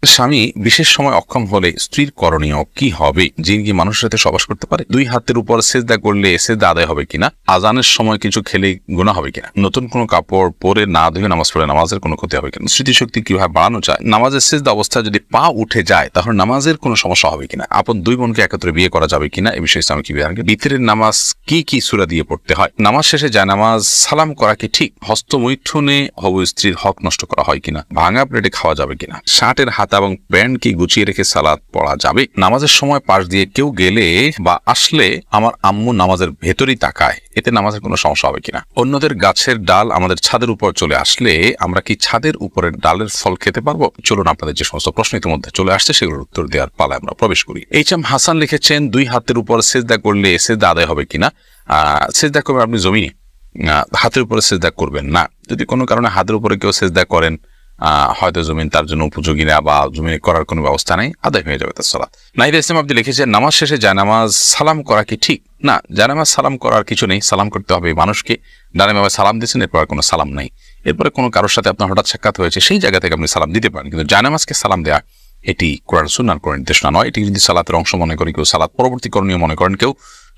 স্বামী বিশেষ সময় অক্ষম হলে স্ত্রীর করণীয় কি হবে? যিনি কি মানুষের সাথে সবাস করতে পারে? দুই হাতের উপর সেজদা করলে সেজদা আদায় হবে কিনা? আজানের সময় কিছু খেলে গুনাহ হবে কিনা? নতুন কোনো কাপড় পরে না ধুয়ে নামাজ পড়ে নামাজের কোনো ক্ষতি হবে কিনা? স্মৃতিশক্তি কিভাবে বাড়ানো যায়? নামাজের সেজদা অবস্থায় যদি পা উঠে যায় তাহলে নামাজের কোনো সমস্যা হবে কিনা? আপন দুই বোনকে একত্রে বিয়ে করা যাবে কিনা? এই বিষয়ে ইসলাম কি বিধান? বিতরের নামাজ কি সূরা দিয়ে পড়তে হয়? নামাজ শেষে যায় নামাজ সালাম করা কি ঠিক? হস্তমৈথুনে হবু স্ত্রীর হক নষ্ট করা হয় কিনা? ভাঙা প্লেটে খাওয়া যাবে কিনা? শার্টের হাতা এবং প্যান্ট কি গুছিয়ে রেখে সালাত পড়া যাবে? নামাজের সময় পাশ দিয়ে কেউ গেলে বা আসলে আমার আম্মু নামাজের ভেতরেই তাকায়, এতে নামাজের কোনো সমস্যা হবে কিনা? অন্যদের গাছের ডাল আমাদের ছাদের উপর চলে আসলে আমরা কি ছাদের উপরের ডালের ফল খেতে পারবো? চলুন আপনাদের যে সমস্ত প্রশ্ন ইতিমধ্যে চলে আসছে সেগুলোর উত্তর দেওয়ার পালায় আমরা প্রবেশ করি। এইচ.এম. হাসান লিখেছেন, দুই হাতের উপর সেজদা করলে সেজদা আদায় হবে কিনা? সেজদা করবেন আপনি জমিনে, হাতের উপরে সেজদা করবেন না। যদি কোনো কারণে হাতের উপরে কেউ সেজদা করেন, হয়তো জমিন তার জন্য উপযোগী না বা জমিনে করার কোনো ব্যবস্থা নেই, আদায় হয়ে যাবে তার সালাত। নাহিদ ইসলাম আপনি লিখেছেন, নামাজ শেষে জায়নামাজ সালাম করা কি ঠিক? না, জায়নামাজ সালাম করার কিছু নেই। সালাম করতে হবে মানুষকে। ডানে বামে সালাম দিচ্ছেন, এরপর কোনো সালাম নাই। এরপরে কোনো কারোর সাথে আপনার হঠাৎ সাক্ষাৎ হয়েছে, সেই জায়গা থেকে আপনি সালাম দিতে পারেন, কিন্তু জায়নামাজকে সালাম দেওয়া এটি কোরআন সুন্নাহর কোনো নির্দেশনা নয়। এটি যদি সালাতের অংশ মনে করেন কেউ, সালাত পরবর্তী করণীয় মনে করেন কেউ,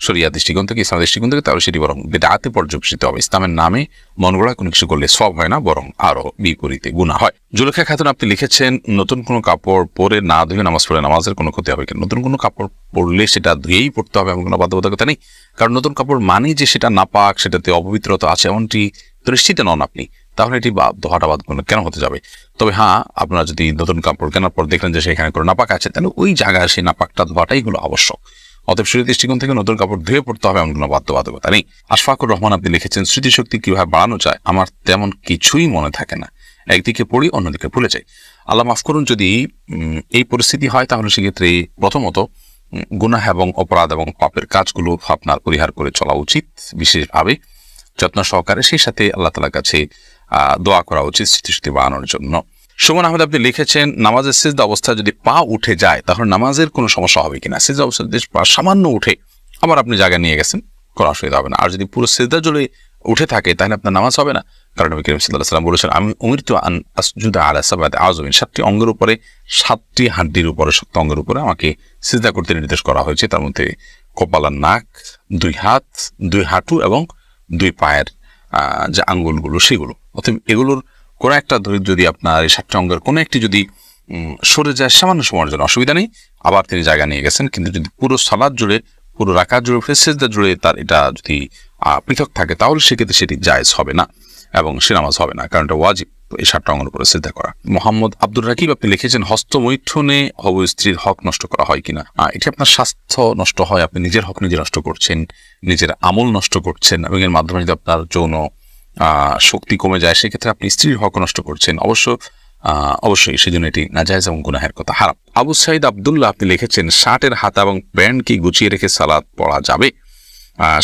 শরিয়া দৃষ্টিকোণ থেকে, ইসলামের দৃষ্টিকোণ থেকে, তাহলে সেটি বরং বিদআতে পর্যবেসিত হবে। ইসলামের নামে মন গড়া কোনো কিছু করলে সওয়াব হয় না, বরং আরো বিপরীতে গুনাহ হয়। জুলেখা খাতুন আপনি লিখেছেন, নতুন কোনো কাপড় পরে না ধুয়ে নামাজ পড়ে নামাজের কোনো ক্ষতি হবে কিনা? নতুন কোনো কাপড় পরলে সেটা ধুয়েই পড়তে হবে এমন কোনো বাধ্যবাধকতা নেই। কারণ নতুন কাপড় মানেই যে সেটা নাপাক, সেটাতে অপবিত্রতা আছে এমনটি দৃষ্টিতে নন আপনি, তাহলে এটি ধোয়াটা বাদ কেন হতে যাবে? তবে হ্যাঁ, আপনারা যদি নতুন কাপড় কেনার পর দেখলেন যে সেখানে কোনো নাপাক আছে, তাহলে ওই জায়গায় সেই নাপাকটা ধোয়াটাই হলো আবশ্যক। অতএব শরীর দৃষ্টিকোণ থেকে নতুন কাপড় ধুয়ে পড়তে হবে এমন কোনো বাধ্যবাধকতা নেই। আশফাকুর রহমান আপনি লিখেছেন, স্মৃতিশক্তি কিভাবে বাড়ানো যায়? আমার তেমন কিছুই মনে থাকে না, একদিকে পড়ি অন্যদিকে ভুলে যাই। আল্লাহ মাফ করুন, যদি এই পরিস্থিতি হয় তাহলে সেক্ষেত্রে প্রথমত গুনাহ এবং অপরাধ এবং পাপের কাজগুলো আপনার পরিহার করে চলা উচিত, বিশেষভাবে যত্ন সহকারে। সেই সাথে আল্লাহ তাআলার কাছে দোয়া করা উচিত স্মৃতিশক্তি বাড়ানোর জন্য। সুমন আহমেদ আপনি লিখেছেন, নামাজের সিজদা অবস্থায় যদি পা উঠে যায় তাহলে নামাজের কোনো সমস্যা হবে কিনা? সিজদা অবস্থায় যদি পা সামান্য উঠে আবার আপনি জায়গায় নিয়ে গেছেন, কোনো অসুবিধা হবে না। আর যদি পুরো সিজদা জুড়ে উঠে থাকে তাহলে আপনার নামাজ হবে না। কারণ নবী করিম সাল্লাল্লাহু আলাইহি ওয়াসাল্লাম বলেছেন, আমি উমিরতু আন আসজুদা আলা সাবআতি আযমিন, 7টি অঙ্গের উপরে, 7টি হাড্ডির উপরে, শক্ত অঙ্গের উপরে আমাকে সিজদা করতে নির্দেশ করা হয়েছে। তার মধ্যে কপাল আর নাক, 2 হাত, 2 হাঁটু এবং 2 পায়ের যে আঙ্গুলগুলো সেগুলো। অতএব এগুলোর কোনো একটা যদি আপনার এই 7টি অঙ্গের কোনো একটি যদি সরে যায় সামান্য সময়ের জন্য, অসুবিধা নেই, আবার তিনি জায়গা নিয়ে গেছেন। কিন্তু যদি পুরো সালাত জুড়ে, পুরো রাকাত জুড়ে, সিজদা জুড়ে তার এটা যদি পৃথক থাকে তাহলে সেক্ষেত্রে সেটি জায়েজ হবে না এবং সে নামাজ হবে না, কারণ এটা ওয়াজিব এই 7টা অঙ্গের উপরে সিজদা করা। মোহাম্মদ আব্দুর রাকিব আপনি লিখেছেন, হস্তমৈথুনে হবু স্ত্রীর হক নষ্ট করা হয় কিনা? এটি আপনার স্বাস্থ্য নষ্ট হয়, আপনি নিজের হক নিজে নষ্ট করছেন, নিজের আমল নষ্ট করছেন, এবং এর মাধ্যমে যদি আপনার যৌন শক্তি কমে যায় সেক্ষেত্রে আপনি স্ত্রীর হক নষ্ট করছেন। অবশ্যই সেজন্য এটি নাজায়েজ এবং গুনাহের কথা, হারাম। আবু সাইদ আব্দুল্লাহ আপনি লিখেছেন, শার্টের হাতা এবং প্যান্ট কি গুছিয়ে রেখে সালাত পড়া যাবে?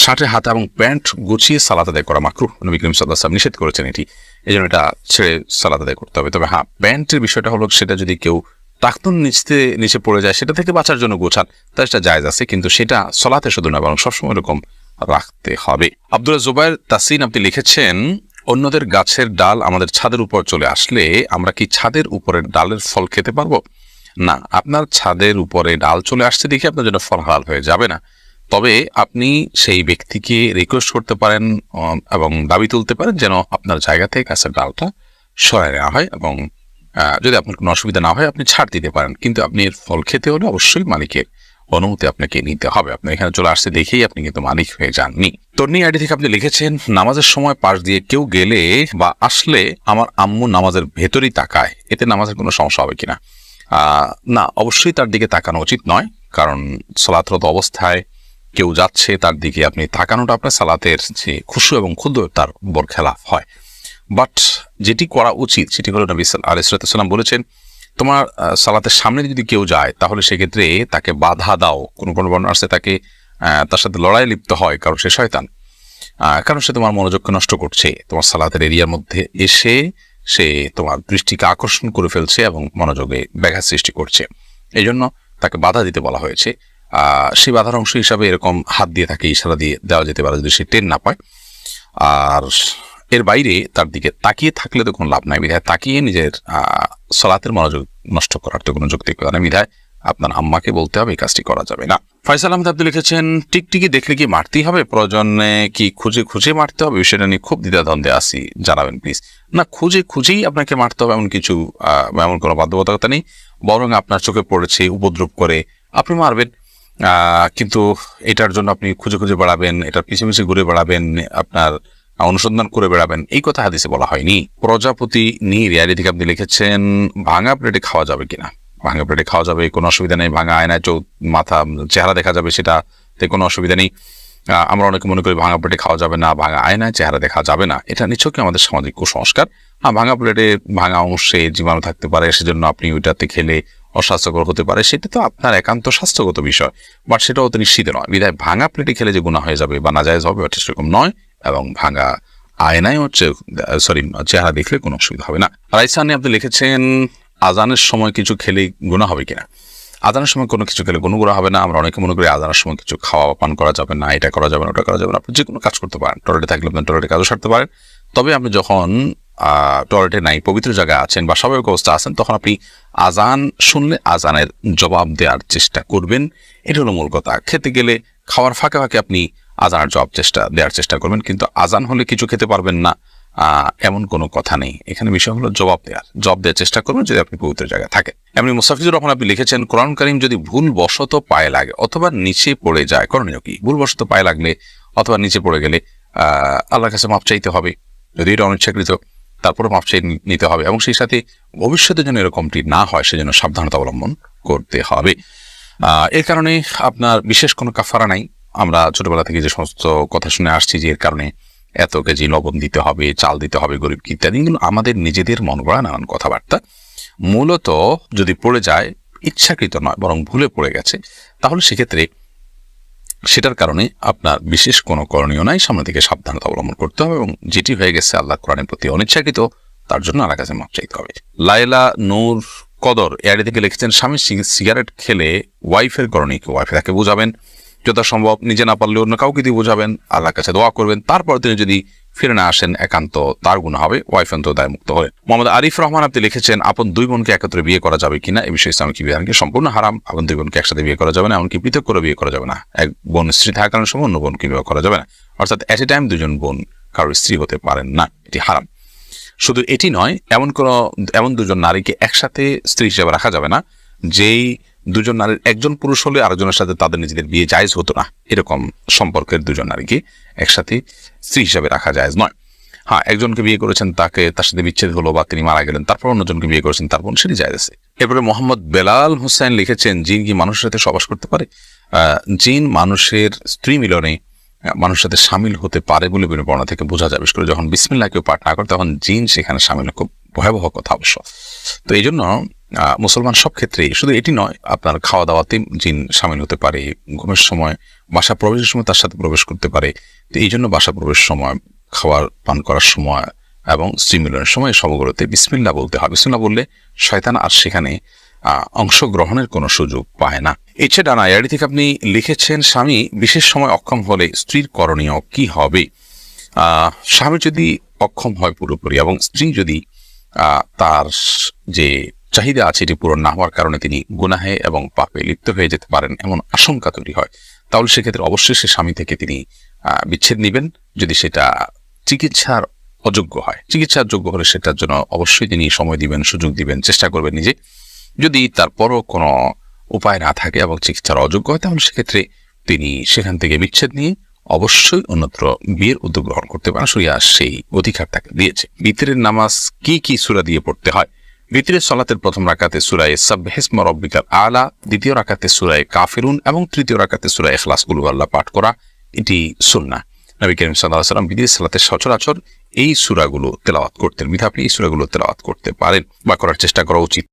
শার্টের হাতা এবং প্যান্ট গুছিয়ে সালাত আদায় করা মাকরুহ, নবী করিম সাল্লাল্লাহু আলাইহি ওয়াসাল্লাম নিষেধ করেছেন এটি, এই জন্য এটা ছেড়ে সালাত আদায় করতে হবে। তবে হ্যাঁ, প্যান্টের বিষয়টা হলো সেটা যদি কেউ টাকনুন নিচে পড়ে যায় সেটা থেকে বাঁচার জন্য গোছান, তাহলে সেটা জায়েজ আছে, কিন্তু সেটা সালাতে শুধু না বরং সবসময় এরকম রাখতে হবে। আব্দুল্লাহ জুবাইর তাসিন আপনি লিখেছেন, অন্যদের গাছের ডাল আমাদের ছাদের উপর চলে আসলে আমরা কি ছাদের উপরের ডালের ফল খেতে পারবো? না, আপনার ছাদের উপরে ডাল চলে আসছে দেখে আপনার জন্য ফল হালাল হয়ে যাবে না। তবে আপনি সেই ব্যক্তিকে রিকোয়েস্ট করতে পারেন এবং দাবি তুলতে পারেন যেন আপনার জায়গা থেকে গাছের ডালটা সরায় নেওয়া হয়, এবং যদি আপনার কোনো অসুবিধা না হয় আপনি ছাড় দিতে পারেন, কিন্তু আপনি এর ফল খেতে হলে অবশ্যই মালিকের অনুমতি আপনাকে নিতে হবে। আপনার এখানে চলে আসছে দেখেই আপনি কিন্তু মালিক হয়ে যাননি। তন্নি আইডি থেকে আপনি লিখেছেন, নামাজের সময় পাশ দিয়ে কেউ গেলে বা আসলে আমার আম্মু নামাজের ভেতরেই তাকায়, এতে নামাজের কোনো সমস্যা হবে কিনা? না, অবশ্যই তার দিকে তাকানো উচিত নয়, কারণ সালাতরত অবস্থায় কেউ যাচ্ছে তার দিকে আপনি তাকানোটা আপনার সালাতের যে খুশু এবং ক্ষুদ্র তার বরখেলাফ হয়। বাট যেটি করা উচিত সেটি হলো, নবী আলাইহিস সালাম বলেছেন, তোমার সালাতের সামনে যদি কেউ যায় তাহলে সেক্ষেত্রে তাকে বাধা দাও। কোনো বর্ণনা আছে তাকে তার সাথে লড়াই লিপ্ত হয়, কারণ সে শয়তান, কারণ সে তোমার মনোযোগকে নষ্ট করছে, তোমার সালাতের এরিয়ার মধ্যে এসে সে তোমার দৃষ্টিকে আকর্ষণ করে ফেলছে এবং মনোযোগে ব্যাঘাত সৃষ্টি করছে। এই জন্য তাকে বাধা দিতে বলা হয়েছে। সেই বাধার অংশ হিসাবে এরকম হাত দিয়ে তাকে ইশারা দিয়ে দেওয়া যেতে পারে যদি সে টের না পায়। আর এর বাইরে তার দিকে তাকিয়ে থাকলে তো কোনো লাভ নাই, বিধায় তাকিয়ে নিজের সালাতের মনোযোগ নষ্ট করার তো কোনো যৌক্তিকতা নেই, বিধায় আপনার আম্মাকে বলতে হবে এই কাজটি করা যাবে না। ফয়সাল আহমেদ আপনি লিখেছেন, টিকটিকি দেখলে কি মারতেই হবে, প্রয়োজনে কি খুঁজে খুঁজে মারতে হবে? বিষয়টা নিয়ে খুব দ্বিধাদ্বন্দ্বে আসি, জানাবেন প্লিজ। না, খুঁজে খুঁজেই আপনাকে মারতে হবে এমন কিছু এমন কোনো বাধ্যবাধকতা নেই, বরং আপনার চোখে পড়েছে উপদ্রব করে আপনি মারবেন, কিন্তু এটার জন্য আপনি খুঁজে খুঁজে বেড়াবেন, এটার পিছিয়ে পিছিয়ে ঘুরে বেড়াবেন, আপনার অনুসন্ধান করে বেড়াবেন, এই কথা হাদিসে বলা হয়নি। প্রজাপতি নীর থেকে আপনি লিখেছেন, ভাঙা প্লেটে খাওয়া যাবে কিনা? ভাঙা প্লেটে খাওয়া যাবে, কোনো অসুবিধা নেই। ভাঙা আয়নায় মাথা চেহারা দেখা যাবে, সেটাতে কোনো অসুবিধা নেই। আমরা অনেকে মনে করি ভাঙা প্লেটে খাওয়া যাবে না, ভাঙা আয়নায় চেহারা দেখা যাবে না, এটা নিছকই আমাদের সামাজিক কুসংস্কার। ভাঙা প্লেটে ভাঙা অংশে জীবাণু থাকতে পারে, সেজন্য আপনি ওইটাতে খেলে অস্বাস্থ্যকর হতে পারে, সেটা তো আপনার একান্ত স্বাস্থ্যগত বিষয়, বাট সেটাও তো নিশ্চিত নয়। বিধায় ভাঙা প্লেটে খেলে যে গুনাহ হয়ে যাবে বা নাজায়েজ হবে, ওটা সেরকম নয়। এবং ভাঙা আয়নায় চেহারা দেখলে কোনো অসুবিধা হবে না। রাইসানি আপনি লিখেছেন, আজানের সময় কিছু খেলে গুনাহ হবে কিনা? আজানের সময় কোনো কিছু খেলে কোনো গুনাহ হবে না। আমরা অনেকে মনে করি আজানের সময় কিছু খাওয়া পান করা যাবে না, এটা করা যাবে না, ওটা করা যাবে না। আপনি যে কোনো কাজ করতে পারেন, টয়লেটে থাকলে আপনি টয়লেটে কাজও সারতে পারেন। তবে আপনি যখন টয়লেটে নাই, পবিত্র জায়গায় আছেন বা স্বাভাবিক অবস্থা আছেন, তখন আপনি আজান শুনলে আজানের জবাব দেওয়ার চেষ্টা করবেন। এটা হলো মূল কথা। খেতে গেলে খাওয়ার ফাঁকে ফাঁকে আপনি আজানের জবাব দেওয়ার চেষ্টা করবেন, কিন্তু আজান হলে কিছু খেতে পারবেন না এমন কোনো কথা নেই। এখানে বিষয় হলো জবাব দেওয়ার চেষ্টা করবেন যদি আপনি পবিত্র জায়গায় থাকেন। এমনি মুস্তাফিজুর রহমান আপনি লিখেছেন, কোরআন কারীম যদি ভুল বশত পায়ে লাগে অথবা নিচে পড়ে যায়, করণীয় কি? ভুল বশত পায়ে লাগলে অথবা নিচে পড়ে গেলে আল্লাহর কাছে মাপ চাইতে হবে, যদি এটা অনিচ্ছাকৃত, তারপরে মাপ চাই নিতে হবে, এবং সেই সাথে ভবিষ্যতে যেন এরকমটি না হয় সেজন্য সাবধানতা অবলম্বন করতে হবে। এর কারণে আপনার বিশেষ কোনো কাফারা নাই। আমরা ছোটবেলা থেকে যে সমস্ত কথা শুনে আসছি যে এর কারণে এত কেজি লবণ দিতে হবে, চাল দিতে হবে গরিবকে ইত্যাদি, এগুলো আমাদের নিজেদের মন গড়া নানান কথাবার্তা। মূলত যদি পড়ে যায়, ইচ্ছাকৃত নয় বরং ভুলে পড়ে গেছে, তাহলে সেক্ষেত্রে সেটার কারণে আপনার বিশেষ কোনো করণীয় নাই, সামনে থেকে সাবধানতা অবলম্বন করতে হবে, এবং যেটি হয়ে গেছে আল্লাহ কোরআনের প্রতি অনিচ্ছাকৃত, তার জন্য আল্লাহর কাছে মাপ চাইতে হবে। লাইলা নূর কদর এআইডি থেকে লিখেছেন, স্বামী সিগারেট খেলে ওয়াইফের করণীয় কি? ওয়াইফ তাকে বোঝাবেন, যথাসম্ভব নিজে না পারলে অন্য কাউকে দিয়ে বোঝাবেন, আল্লাহর কাছে দোয়া করবেন, তারপর তিনি যদি ফিরে না আসেন একান্ত তার গুনাহ হবে, ওয়াইফ অন্তত দায় মুক্ত হলেন। মোহাম্মদ আরিফ রহমান আপনি লিখেছেন, আপন দুই বোনকে একত্রে বিয়ে করা যাবে কিনা? এই বিষয়ে ইসলামিক বিধানকে সম্পূর্ণ হারাম। আপন দুই বোনকে একসাথে বিয়ে করা যাবে না, এমনকি পৃথক করে বিয়ে করা যাবে না। এক বোন স্ত্রী থাকার সময় অন্য বোনকে বিয়ে করা যাবে না, অর্থাৎ এট এ টাইম দুজন বোন কারোর স্ত্রী হতে পারেন না, এটি হারাম। শুধু এটি নয়, এমন দুজন নারীকে একসাথে স্ত্রী হিসেবে রাখা যাবে না যেই দুজন নারীর একজন পুরুষ হলে আরেকজনের সাথে তাদের নিজেদের বিয়ে জায়েজ হতো না, এরকম সম্পর্কের দুজন নারীকে একসাথে স্ত্রী হিসাবে রাখা জায়েজ নয়। হ্যাঁ, একজনকে বিয়ে করেছেন, তার সাথে বিচ্ছেদ হলো বা তিনি মারা গেলেন, তারপর অন্যজনকে বিয়ে করেছেন, তারপর সেটি জায়েজ আছে। এরপরে মোহাম্মদ বেলাল হোসেন লিখেছেন, জিন কি মানুষের সাথে সবাস করতে পারে? জিন মানুষের স্ত্রী মিলনে মানুষের সাথে সামিল হতে পারে বলে বর্ণনা থেকে বোঝা যায়। বিশেষ করে যখন বিসমিল্লাহ কেউ পাঠ না করে, তখন জিন সেখানে সামিল, খুব ভয়াবহ কথা অবশ্য। তো এই জন্য মুসলমান সব ক্ষেত্রেই, শুধু এটি নয়, আপনার খাওয়া দাওয়াতে জিন সামিল হতে পারে, ঘুমের সময়, বাসা প্রবেশের সময় তার সাথে প্রবেশ করতে পারে। তো এই জন্য বাসা প্রবেশের সময়, খাবার পান করার সময় এবং স্ত্রী মিলনের সময় সবগুলোতে বিসমিল্লাহ বলতে হয়। বিসমিল্লাহ বললে শয়তান আর সেখানে অংশগ্রহণের কোনো সুযোগ পায় না। এছাড়া আইআইডি থেকে আপনি লিখেছেন, স্বামী বিশেষ সময় অক্ষম হলে স্ত্রীর করণীয় কি হবে? স্বামী যদি অক্ষম হয় পুরোপুরি এবং স্ত্রী যদি তার যে চাহিদা আছে এটি পূরণ না হওয়ার কারণে তিনি গুনাহে এবং পাপে লিপ্ত হয়ে যেতে পারেন এমন আশঙ্কা তৈরি হয়, তাহলে সেক্ষেত্রে অবশ্যই সে স্বামী থেকে তিনি বিচ্ছেদ নেবেন। যদি সেটা চিকিৎসার অযোগ্য হয়, চিকিৎসার যোগ্য হলে সেটার জন্য অবশ্যই তিনি সময় দিবেন, সুযোগ দিবেন, চেষ্টা করবেন নিজে। যদি তারপরও কোনো উপায় না থাকে এবং চিকিৎসার অযোগ্য হয়, তাহলে সেক্ষেত্রে তিনি সেখান থেকে বিচ্ছেদ নিয়ে অবশ্যই অন্যত্র বিয়ের উদ্যোগ গ্রহণ করতে পারেন। শরিয়া সেই অধিকার তাকে দিয়েছে। বিতরের নামাজ কি কি সূরা দিয়ে পড়তে হয়? বিতরের সালাতের প্রথম রাকাতে সূরা সাব্বিহিসমা রাব্বিকাল আলা, দ্বিতীয় রাকাতে সূরা কাফিরুন এবং তৃতীয় রাকাতে সূরা ইখলাস কুল হুয়াল্লাহ পাঠ করা, এটি সুন্নাহ। নবী করিম সাল্লাল্লাহু আলাইহি ওয়াসাল্লাম বিতরের সালাতে সচরাচর এই সূরাগুলো তেলাওয়াত করতেন। আপনি এই সূরাগুলো তেলাওয়াত করতে পারেন বা করার চেষ্টা করা উচিত।